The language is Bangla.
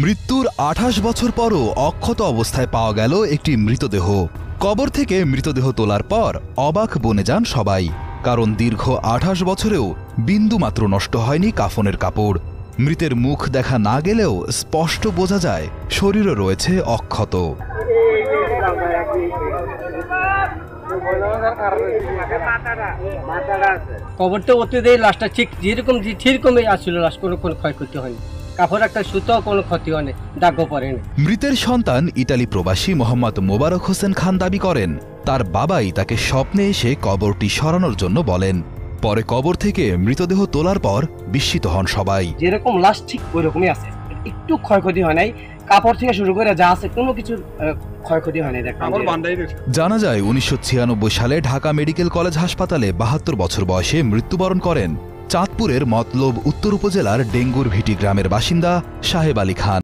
মৃত্যুর ২৮ বছর পরও অক্ষত অবস্থায় পাওয়া গেল একটি মৃতদেহ। কবর থেকে মৃতদেহ তোলার পর অবাক বনে যান সবাই, কারণ দীর্ঘ ২৮ বছরেও বিন্দুমাত্র নষ্ট হয়নি কাফনের কাপড়। মৃতের মুখ দেখা না গেলেও স্পষ্ট বোঝা যায় শরীরও রয়েছে অক্ষত। কবরটা ওতে দিয়ে লাশটা ঠিক যেরকমই আসছিল, লাশ কোনো ক্ষয়ক্ষতি হয়নি। কাপড় একটা সুতো কোনো ক্ষতি হয়নি, দাগও পড়েনি। মৃতের সন্তান ইতালি প্রবাসী মোহাম্মদ মোবারক হোসেন খান দাবি করেন, তার বাবাই তাকে স্বপ্নে এসে কবরটি সরানোর জন্য বলেন। পরে কবর থেকে মৃতদেহ তোলার পর বিস্মিত হন সবাই। যেরকম লাশ ঠিক ওই রকমই আছে, একটু ক্ষয়ক্ষতি হয় নাই। কাপড় থেকে শুরু করে যা আছে কোনো কিছু ক্ষয়ক্ষতি হয় নাই। জানা যায় ১৯৯৬ সালে ঢাকা মেডিকেল কলেজ হাসপাতালে ৭২ বছর বয়সে মৃত্যুবরণ করেন চাঁদপুরের মতলব উত্তর উপজেলার ডেঙ্গুর ভিটি গ্রামের বাসিন্দা সাহেব আলী খান।